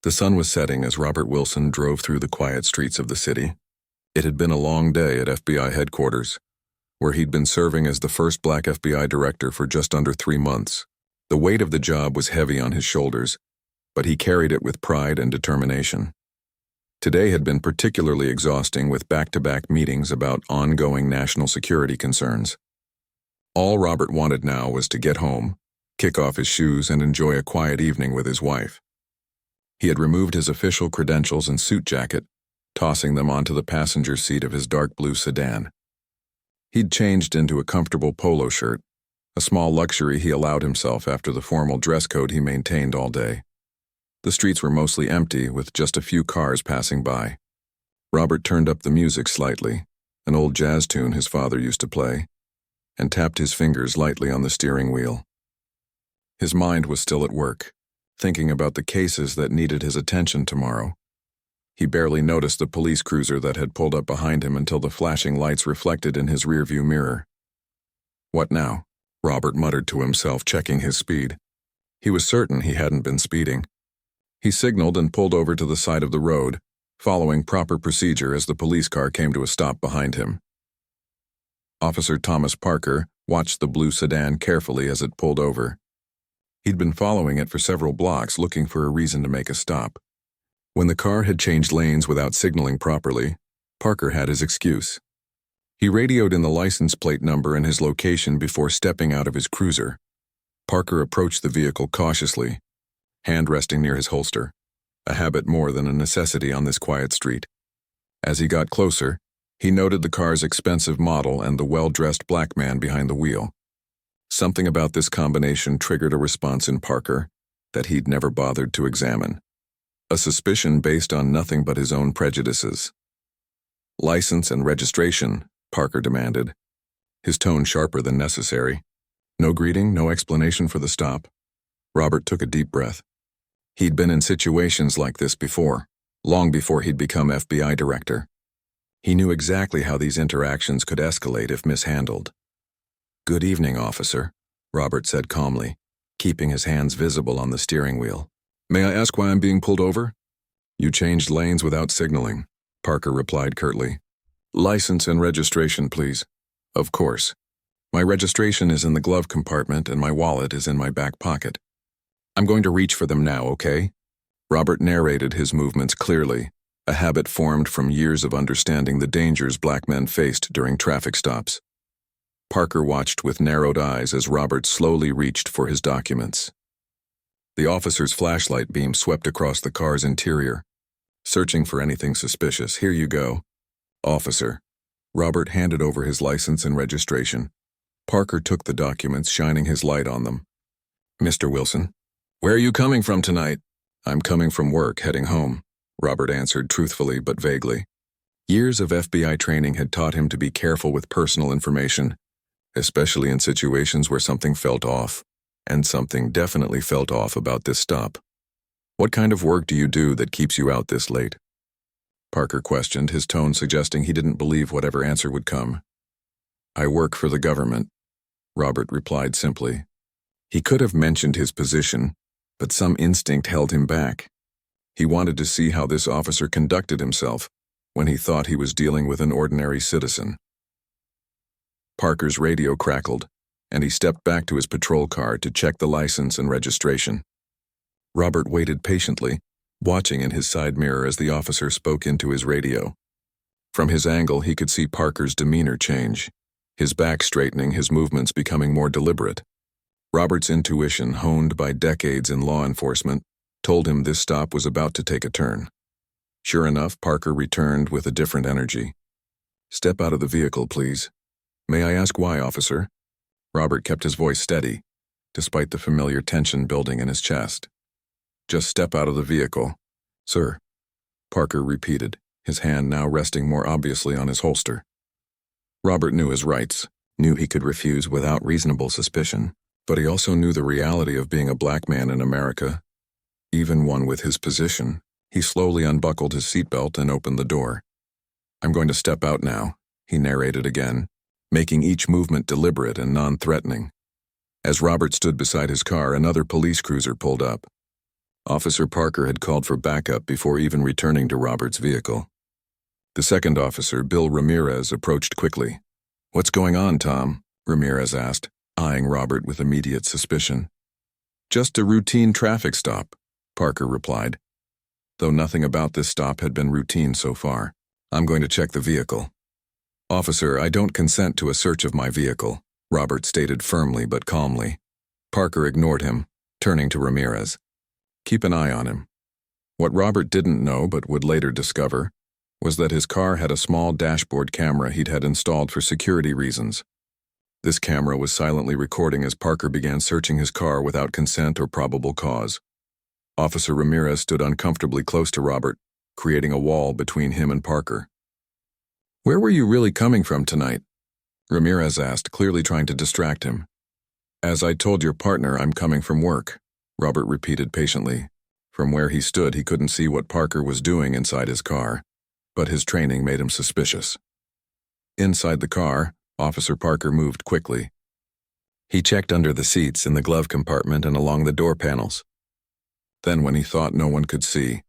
The sun was setting as Robert Wilson drove through the quiet streets of the city. It had been a long day at FBI headquarters, where he'd been serving as the first black FBI director for just under 3 months. The weight of the job was heavy on his shoulders, but he carried it with pride and determination. Today had been particularly exhausting with back-to-back meetings about ongoing national security concerns. All Robert wanted now was to get home, kick off his shoes, and enjoy a quiet evening with his wife. He had removed his official credentials and suit jacket, tossing them onto the passenger seat of his dark blue sedan. He'd changed into a comfortable polo shirt, a small luxury he allowed himself after the formal dress code he maintained all day. The streets were mostly empty, with just a few cars passing by. Robert turned up the music slightly, an old jazz tune his father used to play, and tapped his fingers lightly on the steering wheel. His mind was still at work, thinking about the cases that needed his attention tomorrow. He barely noticed the police cruiser that had pulled up behind him until the flashing lights reflected in his rearview mirror. What now? Robert muttered to himself, checking his speed. He was certain he hadn't been speeding. He signaled and pulled over to the side of the road, following proper procedure as the police car came to a stop behind him. Officer Thomas Parker watched the blue sedan carefully as it pulled over. He'd been following it for several blocks, looking for a reason to make a stop. When the car had changed lanes without signaling properly, Parker had his excuse. He radioed in the license plate number and his location before stepping out of his cruiser. Parker approached the vehicle cautiously, hand resting near his holster, a habit more than a necessity on this quiet street. As he got closer, he noted the car's expensive model and the well-dressed black man behind the wheel. Something about this combination triggered a response in Parker that he'd never bothered to examine. A suspicion based on nothing but his own prejudices. "License and registration," Parker demanded, his tone sharper than necessary. No greeting, no explanation for the stop. Robert took a deep breath. He'd been in situations like this before, long before he'd become FBI director. He knew exactly how these interactions could escalate if mishandled. "Good evening, officer," Robert said calmly, keeping his hands visible on the steering wheel. "May I ask why I'm being pulled over?" "You changed lanes without signaling," Parker replied curtly. "License and registration, please." "Of course. My registration is in the glove compartment and my wallet is in my back pocket. I'm going to reach for them now, okay?" Robert narrated his movements clearly, a habit formed from years of understanding the dangers black men faced during traffic stops. Parker watched with narrowed eyes as Robert slowly reached for his documents. The officer's flashlight beam swept across the car's interior, searching for anything suspicious. "Here you go, officer." Robert handed over his license and registration. Parker took the documents, shining his light on them. "Mr. Wilson, where are you coming from tonight?" "I'm coming from work, heading home," Robert answered truthfully but vaguely. Years of FBI training had taught him to be careful with personal information, especially in situations where something felt off, and something definitely felt off about this stop. "What kind of work do you do that keeps you out this late?" Parker questioned, his tone suggesting he didn't believe whatever answer would come. "I work for the government," Robert replied simply. He could have mentioned his position, but some instinct held him back. He wanted to see how this officer conducted himself when he thought he was dealing with an ordinary citizen. Parker's radio crackled, and he stepped back to his patrol car to check the license and registration. Robert waited patiently, watching in his side mirror as the officer spoke into his radio. From his angle, he could see Parker's demeanor change, his back straightening, his movements becoming more deliberate. Robert's intuition, honed by decades in law enforcement, told him this stop was about to take a turn. Sure enough, Parker returned with a different energy. "Step out of the vehicle, please." "May I ask why, officer?" Robert kept his voice steady, despite the familiar tension building in his chest. "Just step out of the vehicle." "Sir," Parker repeated, his hand now resting more obviously on his holster. Robert knew his rights, knew he could refuse without reasonable suspicion, but he also knew the reality of being a black man in America. Even one with his position, he slowly unbuckled his seatbelt and opened the door. "I'm going to step out now," he narrated again, making each movement deliberate and non-threatening. As Robert stood beside his car, another police cruiser pulled up. Officer Parker had called for backup before even returning to Robert's vehicle. The second officer, Bill Ramirez, approached quickly. "What's going on, Tom?" Ramirez asked, eyeing Robert with immediate suspicion. "Just a routine traffic stop," Parker replied. Though nothing about this stop had been routine so far. "I'm going to check the vehicle." "Officer, I don't consent to a search of my vehicle," Robert stated firmly but calmly. Parker ignored him, turning to Ramirez. "Keep an eye on him." What Robert didn't know but would later discover was that his car had a small dashboard camera he'd had installed for security reasons. This camera was silently recording as Parker began searching his car without consent or probable cause. Officer Ramirez stood uncomfortably close to Robert, creating a wall between him and Parker. "Where were you really coming from tonight?" Ramirez asked, clearly trying to distract him. "As I told your partner, I'm coming from work," Robert repeated patiently. From where he stood, he couldn't see what Parker was doing inside his car, but his training made him suspicious. Inside the car, Officer Parker moved quickly. He checked under the seats, in the glove compartment, and along the door panels. Then, when he thought no one could see,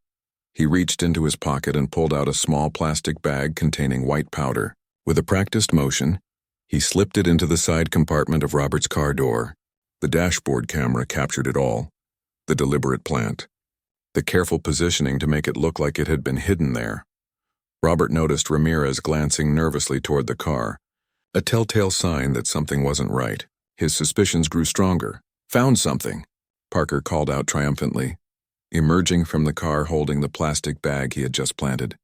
he reached into his pocket and pulled out a small plastic bag containing white powder. With a practiced motion, he slipped it into the side compartment of Robert's car door. The dashboard camera captured it all. The deliberate plant. The careful positioning to make it look like it had been hidden there. Robert noticed Ramirez glancing nervously toward the car, a telltale sign that something wasn't right. His suspicions grew stronger. "Found something," Parker called out triumphantly, emerging from the car holding the plastic bag he had just planted.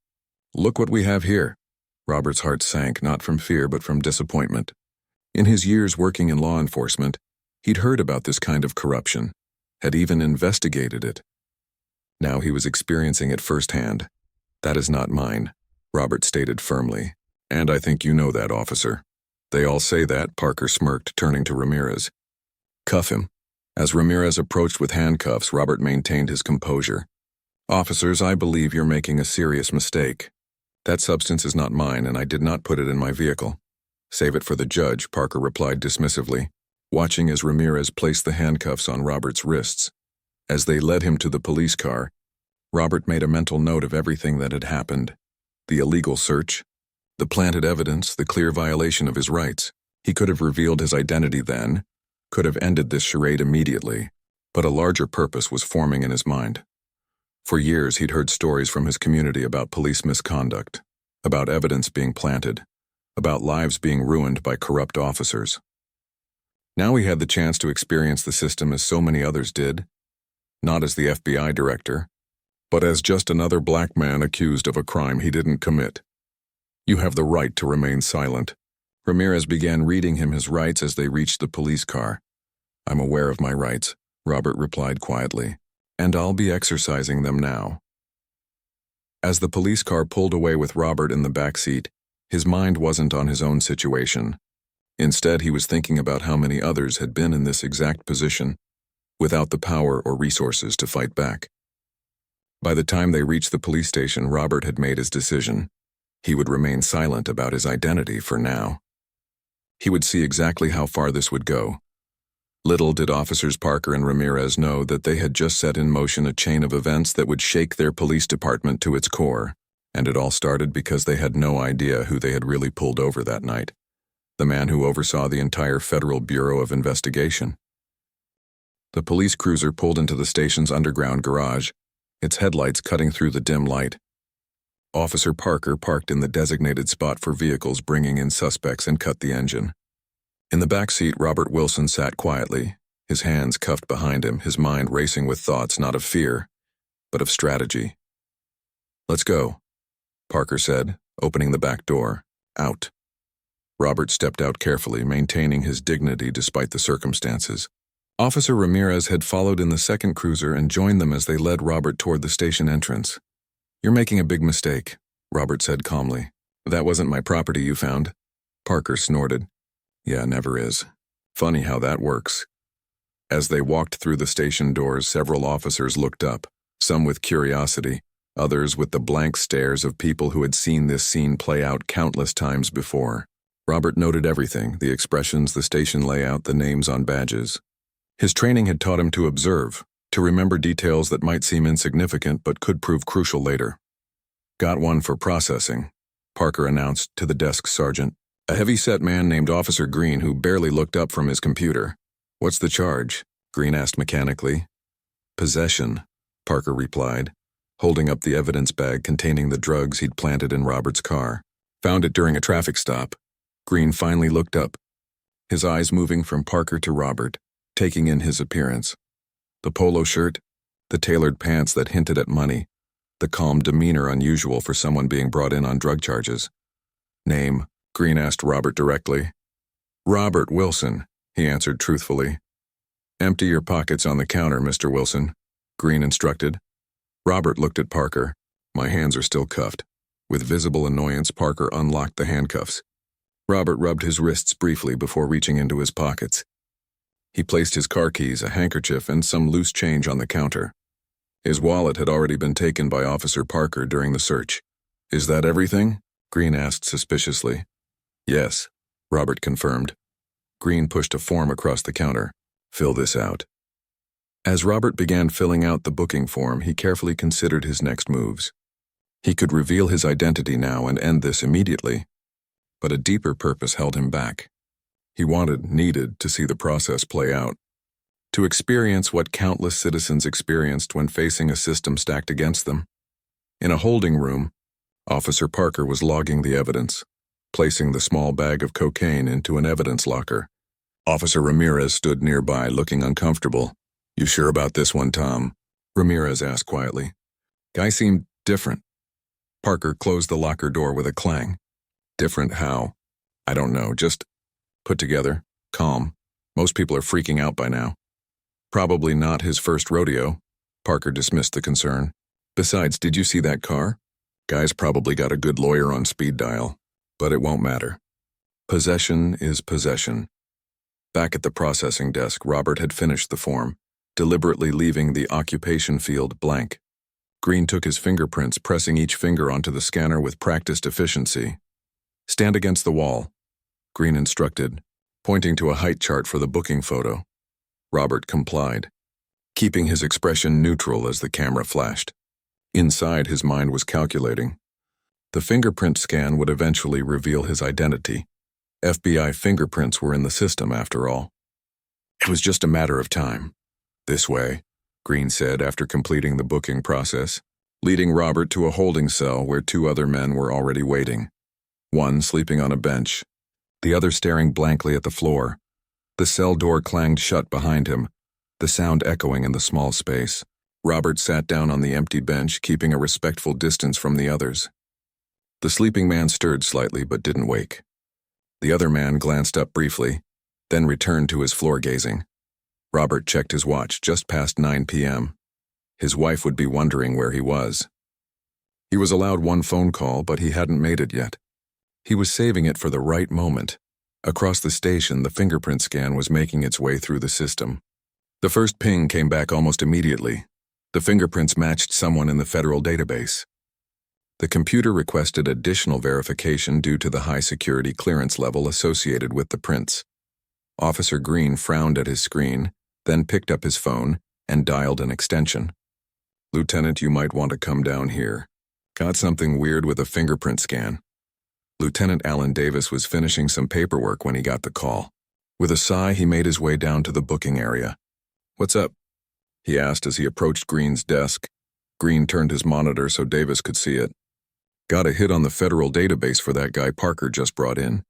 "Look what we have here." Robert's heart sank, not from fear but from disappointment. In his years working in law enforcement, he'd heard about this kind of corruption, had even investigated it. Now he was experiencing it firsthand. "That is not mine," Robert stated firmly. "And I think you know that, officer." "They all say that," Parker smirked, turning to Ramirez. "Cuff him." As Ramirez approached with handcuffs, Robert maintained his composure. "Officers, I believe you're making a serious mistake. That substance is not mine, and I did not put it in my vehicle." "Save it for the judge," Parker replied dismissively, watching as Ramirez placed the handcuffs on Robert's wrists. As they led him to the police car, Robert made a mental note of everything that had happened. The illegal search, the planted evidence, the clear violation of his rights. He could have revealed his identity then, could have ended this charade immediately, but a larger purpose was forming in his mind. For years he'd heard stories from his community about police misconduct, about evidence being planted, about lives being ruined by corrupt officers. Now he had the chance to experience the system as so many others did, not as the FBI director, but as just another black man accused of a crime he didn't commit. "You have the right to remain silent." Ramirez began reading him his rights as they reached the police car. "I'm aware of my rights," Robert replied quietly, "and I'll be exercising them now." As the police car pulled away with Robert in the back seat, his mind wasn't on his own situation. Instead, he was thinking about how many others had been in this exact position, without the power or resources to fight back. By the time they reached the police station, Robert had made his decision. He would remain silent about his identity for now. He would see exactly how far this would go. Little did Officers Parker and Ramirez know that they had just set in motion a chain of events that would shake their police department to its core, and it all started because they had no idea who they had really pulled over that night. The man who oversaw the entire Federal Bureau of Investigation. The police cruiser pulled into the station's underground garage, its headlights cutting through the dim light. Officer Parker parked in the designated spot for vehicles bringing in suspects and cut the engine. In the back seat, Robert Wilson sat quietly, his hands cuffed behind him, his mind racing with thoughts not of fear, but of strategy. "Let's go," Parker said, opening the back door. "Out." Robert stepped out carefully, maintaining his dignity despite the circumstances. Officer Ramirez had followed in the second cruiser and joined them as they led Robert toward the station entrance. "You're making a big mistake," Robert said calmly. "That wasn't my property you found." Parker snorted. "Yeah, never is. Funny how that works." As they walked through the station doors, several officers looked up, some with curiosity, others with the blank stares of people who had seen this scene play out countless times before. Robert noted everything, the expressions, the station layout, the names on badges. His training had taught him to observe, to remember details that might seem insignificant but could prove crucial later. Got one for processing, Parker announced to the desk sergeant, a heavy-set man named Officer Green who barely looked up from his computer. What's the charge? Green asked mechanically. Possession, Parker replied, holding up the evidence bag containing the drugs he'd planted in Robert's car. Found it during a traffic stop. Green finally looked up, his eyes moving from Parker to Robert, taking in his appearance. The polo shirt, the tailored pants that hinted at money, the calm demeanor unusual for someone being brought in on drug charges. Name, Green asked Robert directly. Robert Wilson, he answered truthfully. Empty your pockets on the counter, Mr. Wilson, Green instructed. Robert looked at Parker. My hands are still cuffed. With visible annoyance, Parker unlocked the handcuffs. Robert rubbed his wrists briefly before reaching into his pockets. He placed his car keys, a handkerchief, and some loose change on the counter. His wallet had already been taken by Officer Parker during the search. Is that everything? Green asked suspiciously. Yes, Robert confirmed. Green pushed a form across the counter. Fill this out. As Robert began filling out the booking form, he carefully considered his next moves. He could reveal his identity now and end this immediately, but a deeper purpose held him back. He needed to see the process play out, to experience what countless citizens experienced when facing a system stacked against them. In a holding room, Officer Parker was logging the evidence, placing the small bag of cocaine into an evidence locker. Officer Ramirez stood nearby, looking uncomfortable. You sure about this one, Tom? Ramirez asked quietly. Guy seemed different. Parker closed the locker door with a clang. Different how? I don't know, just put together, calm. Most people are freaking out by now. Probably not his first rodeo. Parker dismissed the concern. Besides, did you see that car? Guy's probably got a good lawyer on speed dial, but it won't matter. Possession is possession. Back at the processing desk, Robert had finished the form, deliberately leaving the occupation field blank. Green took his fingerprints, pressing each finger onto the scanner with practiced efficiency. Stand against the wall, Green instructed, pointing to a height chart for the booking photo. Robert complied, keeping his expression neutral as the camera flashed. Inside, his mind was calculating. The fingerprint scan would eventually reveal his identity. FBI fingerprints were in the system, after all. It was just a matter of time. This way, Green said after completing the booking process, leading Robert to a holding cell where two other men were already waiting. One sleeping on a bench, the other staring blankly at the floor. The cell door clanged shut behind him, the sound echoing in the small space. Robert sat down on the empty bench, keeping a respectful distance from the others. The sleeping man stirred slightly but didn't wake. The other man glanced up briefly, then returned to his floor gazing. Robert checked his watch, just past 9 p.m. His wife would be wondering where he was. He was allowed one phone call, but he hadn't made it yet. He was saving it for the right moment. Across the station, the fingerprint scan was making its way through the system. The first ping came back almost immediately. The fingerprints matched someone in the federal database. The computer requested additional verification due to the high security clearance level associated with the prints. Officer Green frowned at his screen, then picked up his phone and dialed an extension. Lieutenant, you might want to come down here. Got something weird with a fingerprint scan. Lieutenant Alan Davis was finishing some paperwork when he got the call. With a sigh, he made his way down to the booking area. What's up? He asked as he approached Green's desk. Green turned his monitor so Davis could see it. Got a hit on the federal database for that guy Parker just brought in.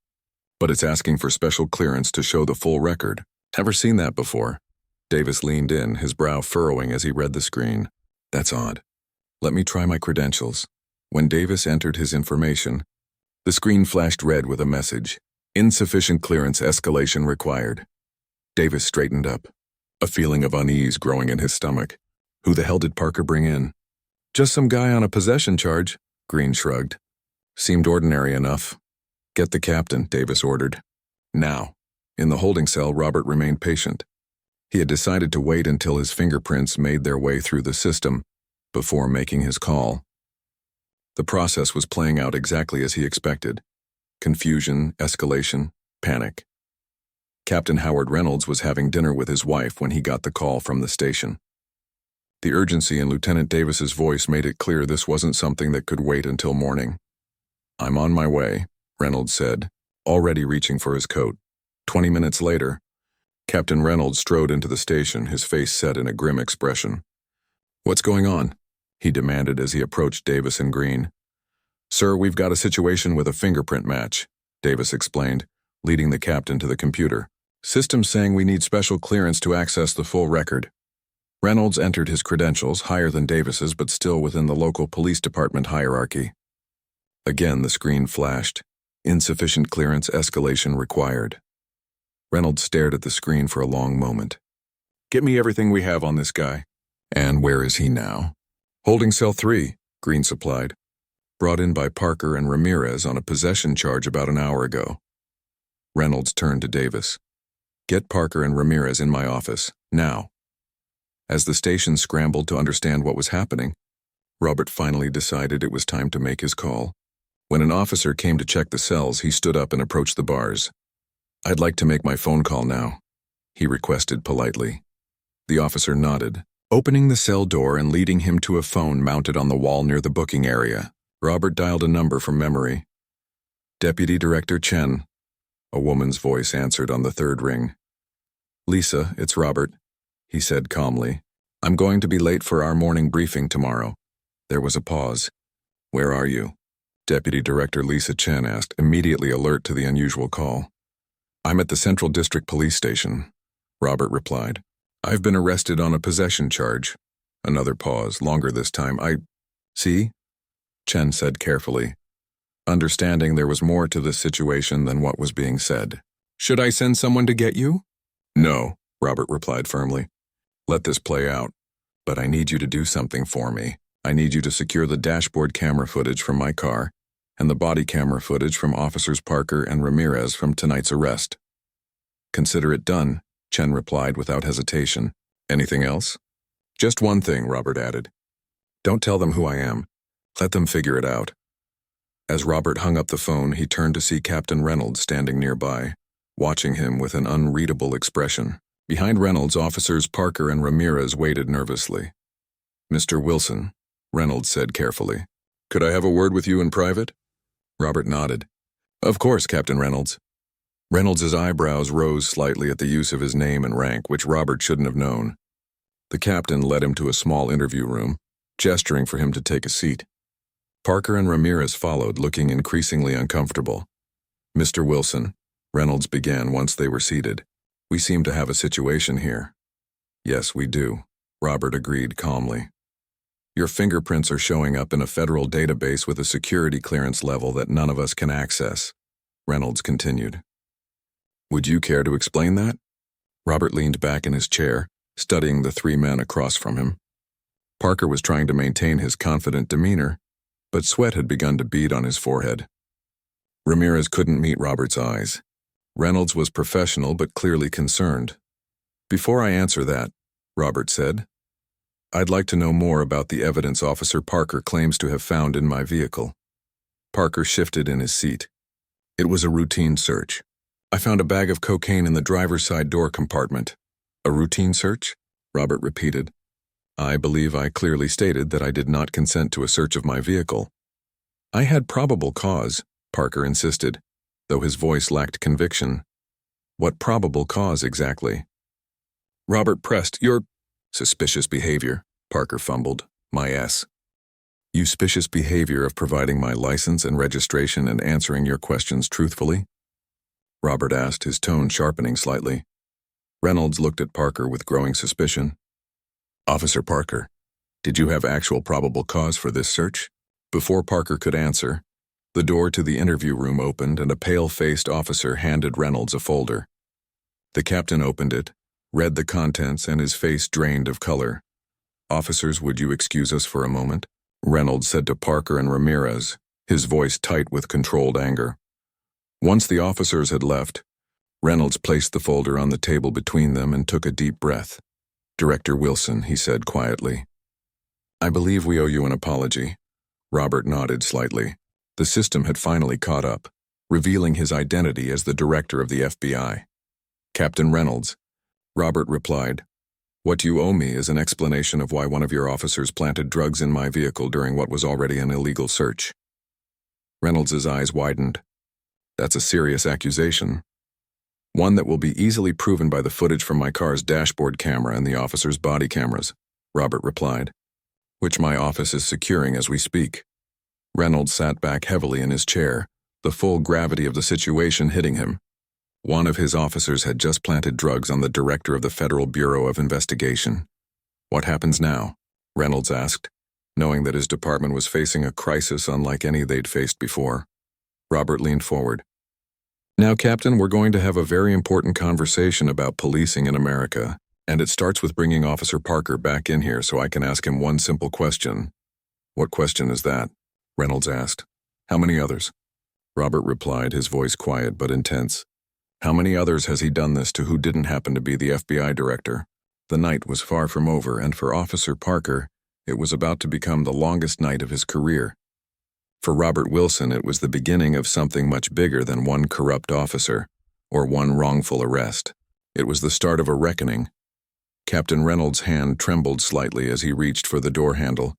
But it's asking for special clearance to show the full record. Never seen that before. Davis leaned in, his brow furrowing as he read the screen. That's odd. Let me try my credentials. When Davis entered his information, the screen flashed red with a message. Insufficient clearance, escalation required. Davis straightened up, a feeling of unease growing in his stomach. Who the hell did Parker bring in? Just some guy on a possession charge, Green shrugged. Seemed ordinary enough. Get the captain, Davis ordered. Now. In the holding cell, Robert remained patient. He had decided to wait until his fingerprints made their way through the system before making his call. The process was playing out exactly as he expected. Confusion, escalation, panic. Captain Howard Reynolds was having dinner with his wife when he got the call from the station. The urgency in Lieutenant Davis's voice made it clear this wasn't something that could wait until morning. "I'm on my way," Reynolds said, already reaching for his coat. 20 minutes later, Captain Reynolds strode into the station, his face set in a grim expression. "What's going on?" he demanded as he approached Davis in green. "Sir, we've got a situation with a fingerprint match," Davis explained, leading the captain to the computer. "System's saying we need special clearance to access the full record." Reynolds entered his credentials, higher than Davis's but still within the local police department hierarchy. Again the screen flashed. "Insufficient clearance, escalation required." Reynolds stared at the screen for a long moment. "Get me everything we have on this guy." "And where is he now?" "Holding cell 3, Green supplied. "Brought in by Parker and Ramirez on a possession charge about an hour ago." Reynolds turned to Davis. "Get Parker and Ramirez in my office, now." As the station scrambled to understand what was happening, Robert finally decided it was time to make his call. When an officer came to check the cells, he stood up and approached the bars. "I'd like to make my phone call now," he requested politely. The officer nodded, opening the cell door and leading him to a phone mounted on the wall near the booking area. Robert dialed a number from memory. "Deputy Director Chen," a woman's voice answered on the third ring. "Lisa, it's Robert," he said calmly. "I'm going to be late for our morning briefing tomorrow." There was a pause. "Where are you?" Deputy Director Lisa Chen asked, immediately alert to the unusual call. "I'm at the Central District Police Station," Robert replied. "I've been arrested on a possession charge." Another pause, longer this time. "See?" Chen said carefully, understanding there was more to this situation than what was being said. "Should I send someone to get you?" "No," Robert replied firmly. "Let this play out. But I need you to do something for me. I need you to secure the dashboard camera footage from my car and the body camera footage from Officers Parker and Ramirez from tonight's arrest." "Consider it done," Chen replied without hesitation. "Anything else?" "Just one thing," Robert added. "Don't tell them who I am. Let them figure it out." As Robert hung up the phone, he turned to see Captain Reynolds standing nearby, watching him with an unreadable expression. Behind Reynolds, Officers Parker and Ramirez waited nervously. "Mr. Wilson," Reynolds said carefully, "could I have a word with you in private?" Robert nodded. "Of course, Captain Reynolds." Reynolds's eyebrows rose slightly at the use of his name and rank, which Robert shouldn't have known. The captain led him to a small interview room, gesturing for him to take a seat. Parker and Ramirez followed, looking increasingly uncomfortable. "Mr. Wilson," Reynolds began once they were seated, "we seem to have a situation here." "Yes, we do," Robert agreed calmly. "Your fingerprints are showing up in a federal database with a security clearance level that none of us can access," Reynolds continued. "Would you care to explain that?" Robert leaned back in his chair, studying the three men across from him. Parker was trying to maintain his confident demeanor, but sweat had begun to bead on his forehead. Ramirez couldn't meet Robert's eyes. Reynolds was professional but clearly concerned. "Before I answer that," Robert said, "I'd like to know more about the evidence Officer Parker claims to have found in my vehicle." Parker shifted in his seat. "It was a routine search. I found a bag of cocaine in the driver's side door compartment." "A routine search?" Robert repeated. "I believe I clearly stated that I did not consent to a search of my vehicle." "I had probable cause," Parker insisted, though his voice lacked conviction. "What probable cause exactly?" Robert pressed. "Your suspicious behavior," Parker fumbled. "My S. You suspicious behavior of providing my license and registration and answering your questions truthfully?" Robert asked, his tone sharpening slightly. Reynolds looked at Parker with growing suspicion. "Officer Parker, did you have actual probable cause for this search?" Before Parker could answer, the door to the interview room opened and a pale-faced officer handed Reynolds a folder. The captain opened it, read the contents, and his face drained of color. "Officers, would you excuse us for a moment?" Reynolds said to Parker and Ramirez, his voice tight with controlled anger. Once the officers had left, Reynolds placed the folder on the table between them and took a deep breath. "Director Wilson," he said quietly, "I believe we owe you an apology." Robert nodded slightly. The system had finally caught up, revealing his identity as the director of the FBI. "Captain Reynolds," Robert replied. What you owe me is an explanation of why one of your officers planted drugs in my vehicle during what was already an illegal search. Reynolds' eyes widened. That's a serious accusation. One that will be easily proven by the footage from my car's dashboard camera and the officer's body cameras, Robert replied, which my office is securing as we speak. Reynolds sat back heavily in his chair, the full gravity of the situation hitting him. One of his officers had just planted drugs on the director of the Federal Bureau of Investigation. What happens now? Reynolds asked, knowing that his department was facing a crisis unlike any they'd faced before. Robert leaned forward. Now, Captain, we're going to have a very important conversation about policing in America, and it starts with bringing Officer Parker back in here so I can ask him one simple question. What question is that? Reynolds asked. How many others? Robert replied, his voice quiet but intense. How many others has he done this to who didn't happen to be the FBI director? The night was far from over, and for Officer Parker, it was about to become the longest night of his career. For Robert Wilson, it was the beginning of something much bigger than one corrupt officer, or one wrongful arrest. It was the start of a reckoning. Captain Reynolds' hand trembled slightly as he reached for the door handle.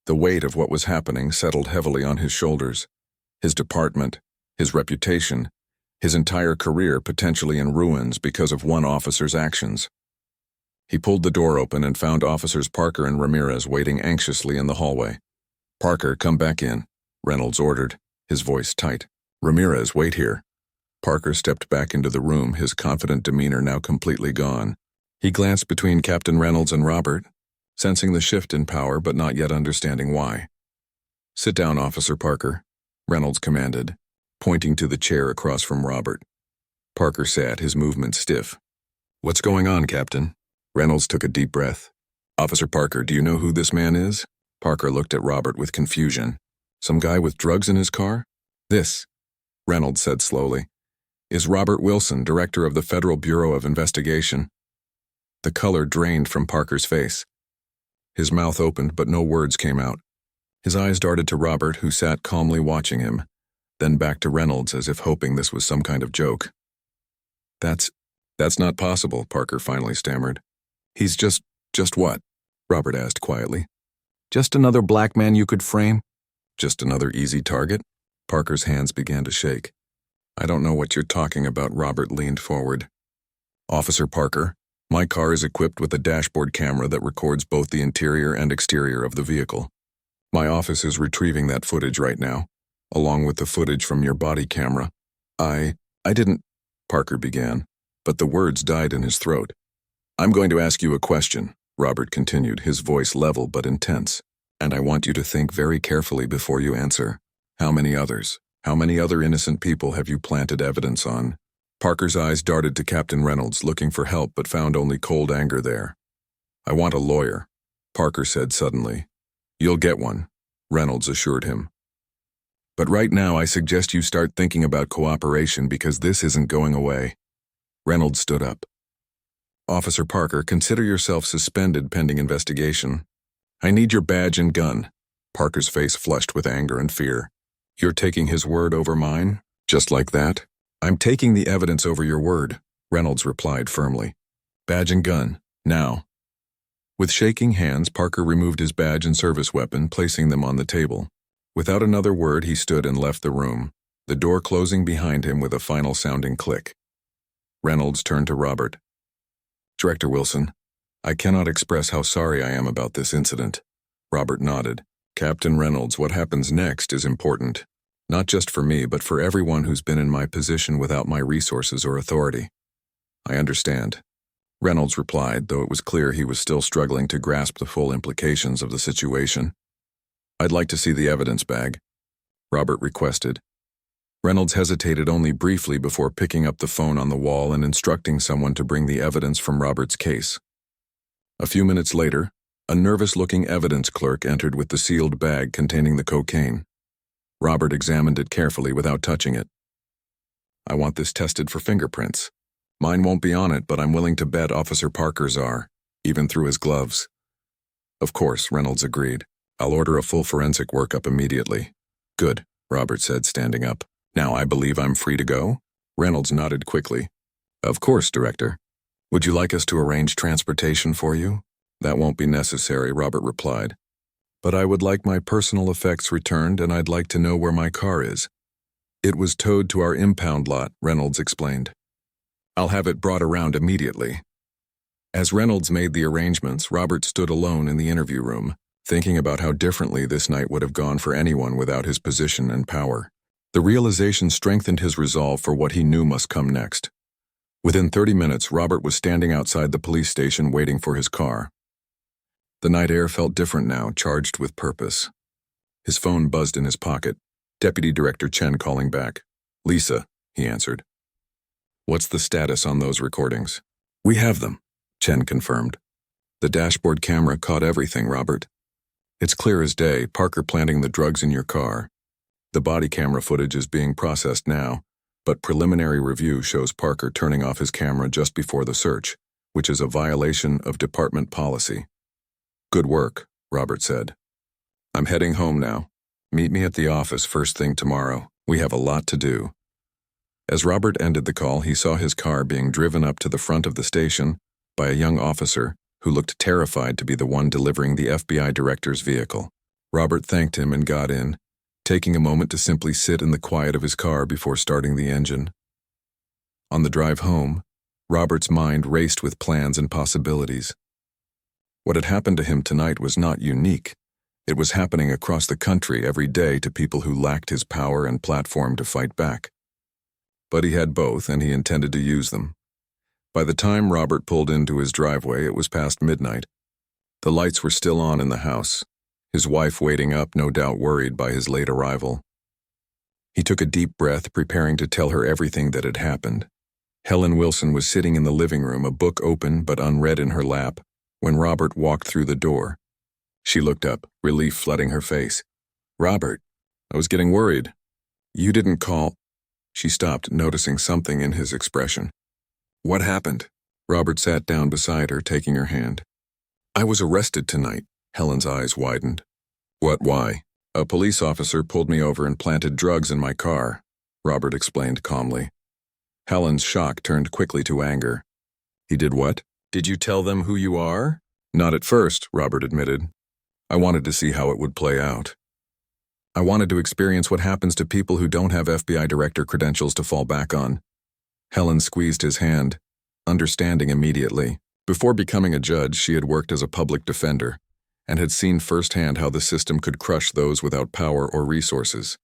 The weight of what was happening settled heavily on his shoulders. His department, his reputation, his entire career potentially in ruins because of one officer's actions. He pulled the door open and found Officers Parker and Ramirez waiting anxiously in the hallway. Parker, come back in, Reynolds ordered, his voice tight. Ramirez, wait here. Parker stepped back into the room, his confident demeanor now completely gone. He glanced between Captain Reynolds and Robert, sensing the shift in power but not yet understanding why. Sit down, Officer Parker, Reynolds commanded, pointing to the chair across from Robert. Parker sat, his movements stiff. What's going on, Captain? Reynolds took a deep breath. Officer Parker, do you know who this man is? Parker looked at Robert with confusion. Some guy with drugs in his car? This, Reynolds said slowly, is Robert Wilson, director of the Federal Bureau of Investigation. The color drained from Parker's face. His mouth opened, but no words came out. His eyes darted to Robert, who sat calmly watching him, then back to Reynolds as if hoping this was some kind of joke. That's not possible, Parker finally stammered. He's just what? Robert asked quietly. Just another black man you could frame? Just another easy target? Parker's hands began to shake. I don't know what you're talking about, Robert leaned forward. Officer Parker, my car is equipped with a dashboard camera that records both the interior and exterior of the vehicle. My office is retrieving that footage right now, along with the footage from your body camera. I didn't, Parker began, but the words died in his throat. I'm going to ask you a question, Robert continued, his voice level but intense, and I want you to think very carefully before you answer. How many other innocent people have you planted evidence on? Parker's eyes darted to Captain Reynolds, looking for help but found only cold anger there. I want a lawyer, Parker said suddenly. You'll get one, Reynolds assured him. But right now I suggest you start thinking about cooperation because this isn't going away. Reynolds stood up. Officer Parker, consider yourself suspended pending investigation. I need your badge and gun. Parker's face flushed with anger and fear. You're taking his word over mine? Just like that? I'm taking the evidence over your word, Reynolds replied firmly. Badge and gun, now. With shaking hands, Parker removed his badge and service weapon, placing them on the table. Without another word, he stood and left the room, the door closing behind him with a final sounding click. Reynolds turned to Robert. Director Wilson, I cannot express how sorry I am about this incident. Robert nodded. Captain Reynolds, what happens next is important. Not just for me, but for everyone who's been in my position without my resources or authority. I understand, Reynolds replied, though it was clear he was still struggling to grasp the full implications of the situation. I'd like to see the evidence bag, Robert requested. Reynolds hesitated only briefly before picking up the phone on the wall and instructing someone to bring the evidence from Robert's case. A few minutes later, a nervous-looking evidence clerk entered with the sealed bag containing the cocaine. Robert examined it carefully without touching it. I want this tested for fingerprints. Mine won't be on it, but I'm willing to bet Officer Parker's are, even through his gloves. Of course, Reynolds agreed. I'll order a full forensic workup immediately. Good, Robert said, standing up. Now I believe I'm free to go? Reynolds nodded quickly. Of course, Director. Would you like us to arrange transportation for you? That won't be necessary, Robert replied. But I would like my personal effects returned, and I'd like to know where my car is. It was towed to our impound lot, Reynolds explained. I'll have it brought around immediately. As Reynolds made the arrangements, Robert stood alone in the interview room, thinking about how differently this night would have gone for anyone without his position and power. The realization strengthened his resolve for what he knew must come next. Within 30 minutes, Robert was standing outside the police station waiting for his car. The night air felt different now, charged with purpose. His phone buzzed in his pocket. Deputy Director Chen calling back. Lisa, he answered. What's the status on those recordings? We have them, Chen confirmed. The dashboard camera caught everything, Robert. It's clear as day, Parker planting the drugs in your car. The body camera footage is being processed now, but preliminary review shows Parker turning off his camera just before the search, which is a violation of department policy. Good work, Robert said. I'm heading home now. Meet me at the office first thing tomorrow. We have a lot to do. As Robert ended the call, he saw his car being driven up to the front of the station by a young officer who looked terrified to be the one delivering the FBI director's vehicle. Robert thanked him and got in, taking a moment to simply sit in the quiet of his car before starting the engine. On the drive home, Robert's mind raced with plans and possibilities. What had happened to him tonight was not unique. It was happening across the country every day to people who lacked his power and platform to fight back. But he had both, and he intended to use them. By the time Robert pulled into his driveway, it was past midnight. The lights were still on in the house, his wife waiting up, no doubt worried by his late arrival. He took a deep breath, preparing to tell her everything that had happened. Helen Wilson was sitting in the living room, a book open but unread in her lap, when Robert walked through the door. She looked up, relief flooding her face. Robert, I was getting worried. You didn't call. She stopped, noticing something in his expression. What happened? Robert sat down beside her, taking her hand. I was arrested tonight. Helen's eyes widened. Why? A police officer pulled me over and planted drugs in my car, Robert explained calmly. Helen's shock turned quickly to anger. He did what? Did you tell them who you are? Not at first, Robert admitted. I wanted to see how it would play out. I wanted to experience what happens to people who don't have FBI director credentials to fall back on. Helen squeezed his hand, understanding immediately. Before becoming a judge, she had worked as a public defender and had seen firsthand how the system could crush those without power or resources.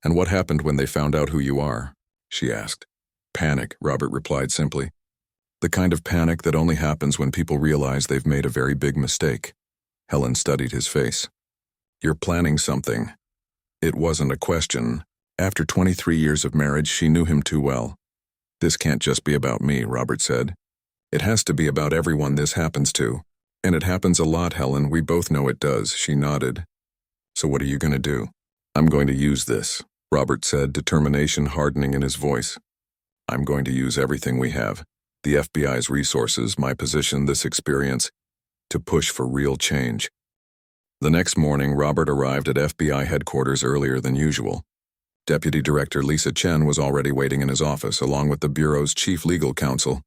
And what happened when they found out who you are? She asked. Panic, Robert replied simply. The kind of panic that only happens when people realize they've made a very big mistake. Helen studied his face. You're planning something. It wasn't a question. After 23 years of marriage, she knew him too well. This can't just be about me, Robert said. It has to be about everyone this happens to. And it happens a lot, Helen. We both know it does, she nodded. So what are you going to do? I'm going to use this, Robert said, determination hardening in his voice. I'm going to use everything we have, the FBI's resources, my position, this experience, to push for real change. The next morning, Robert arrived at FBI headquarters earlier than usual. Deputy Director Lisa Chen was already waiting in his office, along with the Bureau's chief legal counsel,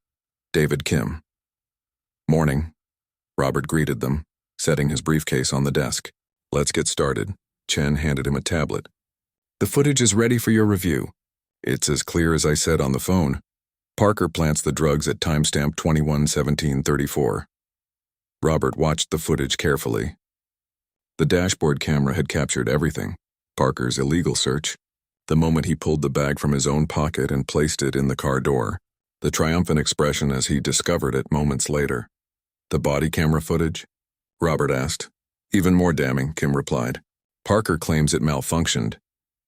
David Kim. Morning. Robert greeted them, setting his briefcase on the desk. Let's get started. Chen handed him a tablet. The footage is ready for your review. It's as clear as I said on the phone. Parker plants the drugs at timestamp 21/17/34. Robert watched the footage carefully. The dashboard camera had captured everything. Parker's illegal search, the moment he pulled the bag from his own pocket and placed it in the car door, the triumphant expression as he discovered it moments later. The body camera footage? Robert asked. Even more damning, Kim replied. Parker claims it malfunctioned,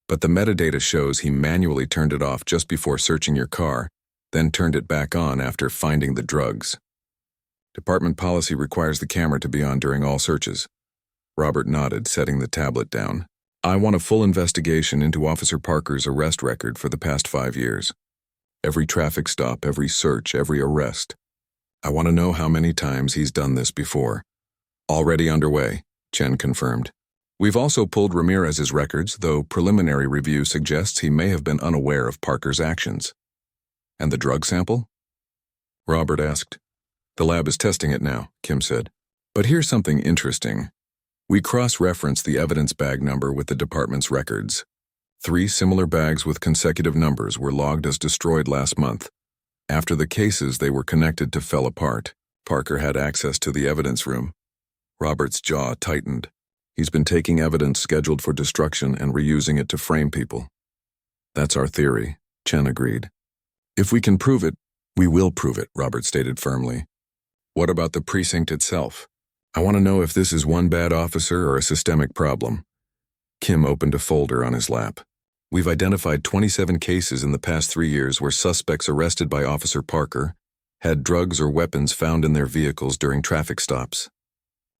but the metadata shows he manually turned it off just before searching your car, then turned it back on after finding the drugs. Department policy requires the camera to be on during all searches. Robert nodded, setting the tablet down. I want a full investigation into Officer Parker's arrest record for the past 5 years. Every traffic stop, every search, every arrest. I want to know how many times he's done this before. Already underway, Chen confirmed. We've also pulled Ramirez's records, though preliminary review suggests he may have been unaware of Parker's actions. And the drug sample? Robert asked. The lab is testing it now, Kim said. But here's something interesting. We cross-referenced the evidence bag number with the department's records. 3 similar bags with consecutive numbers were logged as destroyed last month. After the cases, they were connected to fell apart. Parker had access to the evidence room. Robert's jaw tightened. He's been taking evidence scheduled for destruction and reusing it to frame people. That's our theory, Chen agreed. If we can prove it, we will prove it, Robert stated firmly. What about the precinct itself? I want to know if this is one bad officer or a systemic problem. Kim opened a folder on his lap. We've identified 27 cases in the past 3 years where suspects arrested by Officer Parker had drugs or weapons found in their vehicles during traffic stops.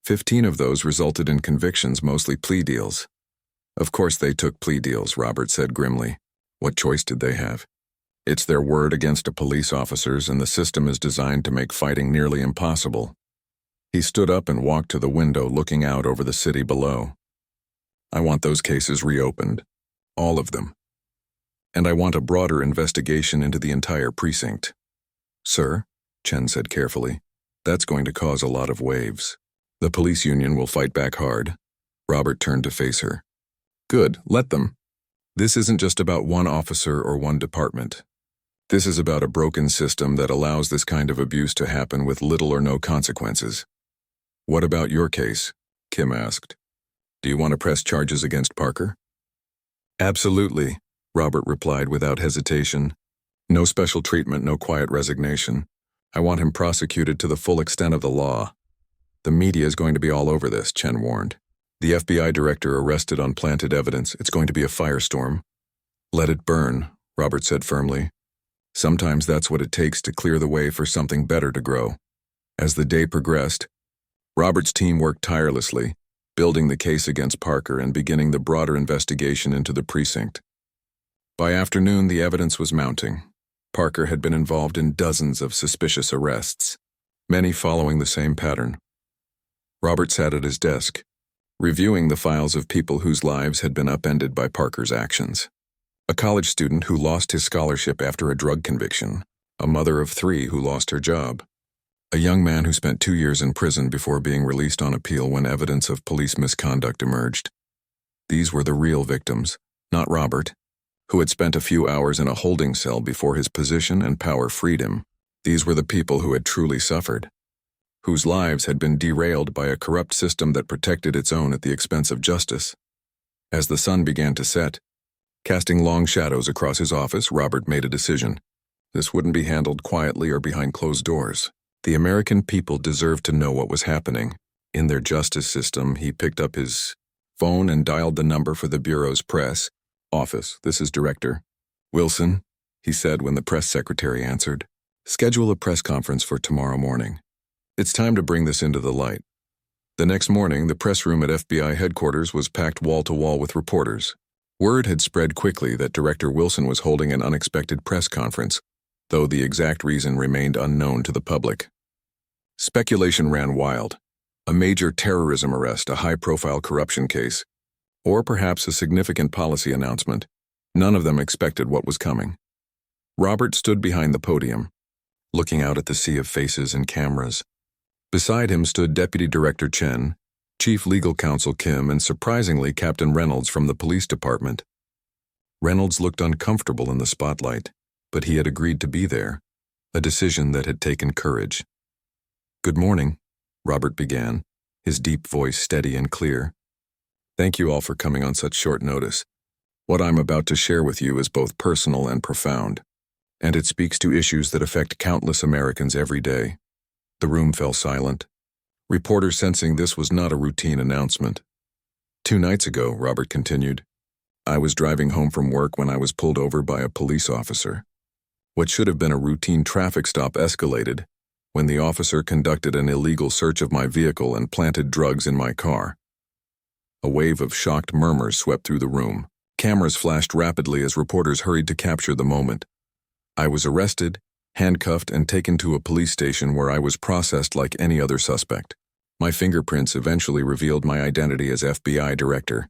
15 of those resulted in convictions, mostly plea deals. Of course they took plea deals, Robert said grimly. What choice did they have? It's their word against a police officers, and the system is designed to make fighting nearly impossible. He stood up and walked to the window, looking out over the city below. I want those cases reopened. All of them. And I want a broader investigation into the entire precinct. Sir, Chen said carefully, that's going to cause a lot of waves. The police union will fight back hard. Robert turned to face her. Good, let them. This isn't just about one officer or one department. This is about a broken system that allows this kind of abuse to happen with little or no consequences. What about your case? Kim asked. Do you want to press charges against Parker? Absolutely, Robert replied without hesitation. No special treatment, no quiet resignation. I want him prosecuted to the full extent of the law. The media is going to be all over this, Chen warned. The FBI director arrested on planted evidence. It's going to be a firestorm. Let it burn, Robert said firmly. Sometimes that's what it takes to clear the way for something better to grow. As the day progressed, Robert's team worked tirelessly, building the case against Parker and beginning the broader investigation into the precinct. By afternoon, the evidence was mounting. Parker had been involved in dozens of suspicious arrests, many following the same pattern. Robert sat at his desk, reviewing the files of people whose lives had been upended by Parker's actions. A college student who lost his scholarship after a drug conviction, a mother of 3 who lost her job, a young man who spent 2 years in prison before being released on appeal when evidence of police misconduct emerged. These were the real victims, not Robert, who had spent a few hours in a holding cell before his position and power freed him. These were the people who had truly suffered, whose lives had been derailed by a corrupt system that protected its own at the expense of justice. As the sun began to set, casting long shadows across his office, Robert made a decision. This wouldn't be handled quietly or behind closed doors. The American people deserved to know what was happening. In their justice system, he picked up his phone and dialed the number for the Bureau's press office. This is Director Wilson, he said when the press secretary answered. Schedule a press conference for tomorrow morning. It's time to bring this into the light. The next morning, the press room at FBI headquarters was packed wall to wall with reporters. Word had spread quickly that Director Wilson was holding an unexpected press conference, though the exact reason remained unknown to the public. Speculation ran wild. A major terrorism arrest, a high-profile corruption case, or perhaps a significant policy announcement. None of them expected what was coming. Robert stood behind the podium, looking out at the sea of faces and cameras. Beside him stood Deputy Director Chen, Chief Legal Counsel Kim, and surprisingly Captain Reynolds from the police department. Reynolds looked uncomfortable in the spotlight, but he had agreed to be there, a decision that had taken courage. Good morning, Robert began, his deep voice steady and clear. Thank you all for coming on such short notice. What I'm about to share with you is both personal and profound, and it speaks to issues that affect countless Americans every day. The room fell silent, reporters sensing this was not a routine announcement. 2 nights ago, Robert continued, I was driving home from work when I was pulled over by a police officer. What should have been a routine traffic stop escalated when the officer conducted an illegal search of my vehicle and planted drugs in my car. A wave of shocked murmurs swept through the room. Cameras flashed rapidly as reporters hurried to capture the moment. I was arrested, handcuffed, and taken to a police station where I was processed like any other suspect. My fingerprints eventually revealed my identity as FBI director.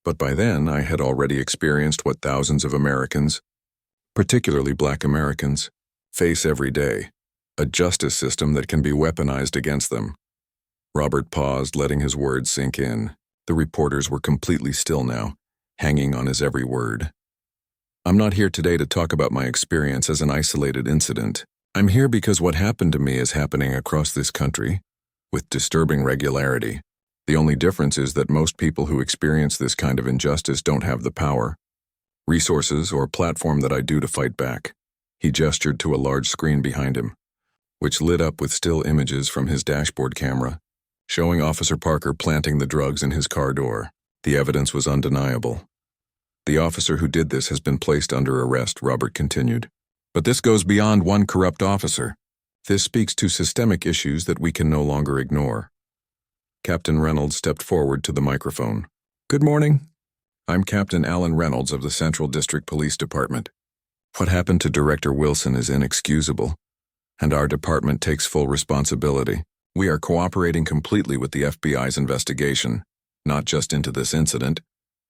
But by then, I had already experienced what thousands of Americans, particularly Black Americans, face every day. a justice system that can be weaponized against them. Robert paused, letting his words sink in. The reporters were completely still now, hanging on his every word. I'm not here today to talk about my experience as an isolated incident. I'm here because what happened to me is happening across this country, with disturbing regularity. The only difference is that most people who experience this kind of injustice don't have the power, resources, or platform that I do to fight back. He gestured to a large screen behind him, which lit up with still images from his dashboard camera, showing Officer Parker planting the drugs in his car door. The evidence was undeniable. The officer who did this has been placed under arrest, Robert continued. But this goes beyond one corrupt officer. This speaks to systemic issues that we can no longer ignore. Captain Reynolds stepped forward to the microphone. Good morning. I'm Captain Alan Reynolds of the Central District Police Department. What happened to Director Wilson is inexcusable, and our department takes full responsibility. We are cooperating completely with the FBI's investigation, not just into this incident,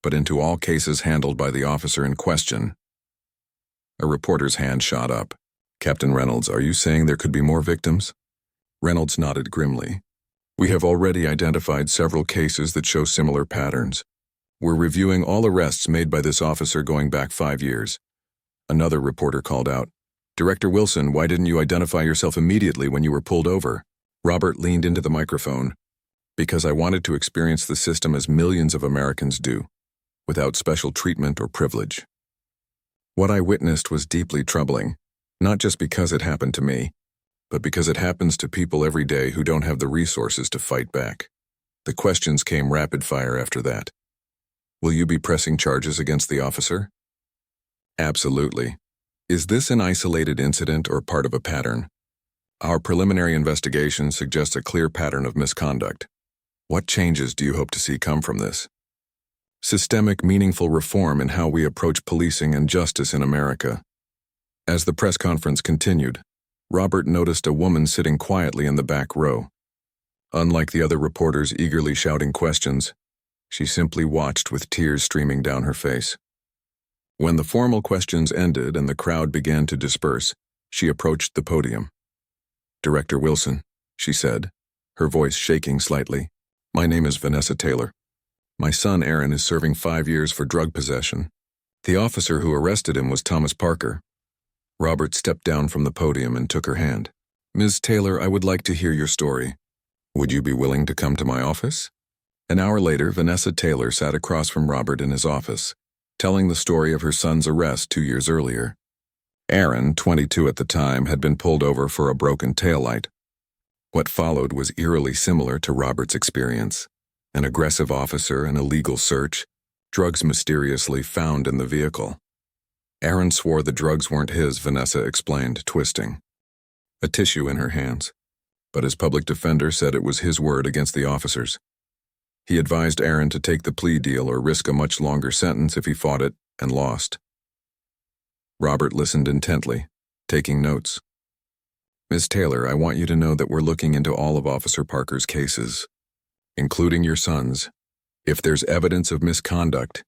but into all cases handled by the officer in question. A reporter's hand shot up. Captain Reynolds, are you saying there could be more victims? Reynolds nodded grimly. We have already identified several cases that show similar patterns. We're reviewing all arrests made by this officer going back 5 years. Another reporter called out, Director Wilson, why didn't you identify yourself immediately when you were pulled over? Robert leaned into the microphone. Because I wanted to experience the system as millions of Americans do, without special treatment or privilege. What I witnessed was deeply troubling, not just because it happened to me, but because it happens to people every day who don't have the resources to fight back. The questions came rapid fire after that. Will you be pressing charges against the officer? Absolutely. Is this an isolated incident or part of a pattern? Our preliminary investigation suggests a clear pattern of misconduct. What changes do you hope to see come from this? Systemic, meaningful reform in how we approach policing and justice in America. As the press conference continued, Robert noticed a woman sitting quietly in the back row. Unlike the other reporters eagerly shouting questions, she simply watched with tears streaming down her face. When the formal questions ended and the crowd began to disperse, she approached the podium. Director Wilson, she said, her voice shaking slightly. My name is Vanessa Taylor. My son Aaron is serving 5 years for drug possession. The officer who arrested him was Thomas Parker. Robert stepped down from the podium and took her hand. Ms. Taylor, I would like to hear your story. Would you be willing to come to my office? An hour later, Vanessa Taylor sat across from Robert in his office, telling the story of her son's arrest 2 years earlier. Aaron, 22 at the time, had been pulled over for a broken taillight. What followed was eerily similar to Robert's experience. An aggressive officer, an illegal search, drugs mysteriously found in the vehicle. Aaron swore the drugs weren't his, Vanessa explained, twisting. A tissue in her hands. But his public defender said it was his word against the officers. He advised Aaron to take the plea deal or risk a much longer sentence if he fought it and lost. Robert listened intently, taking notes. Ms. Taylor, I want you to know that we're looking into all of Officer Parker's cases, including your son's. If there's evidence of misconduct,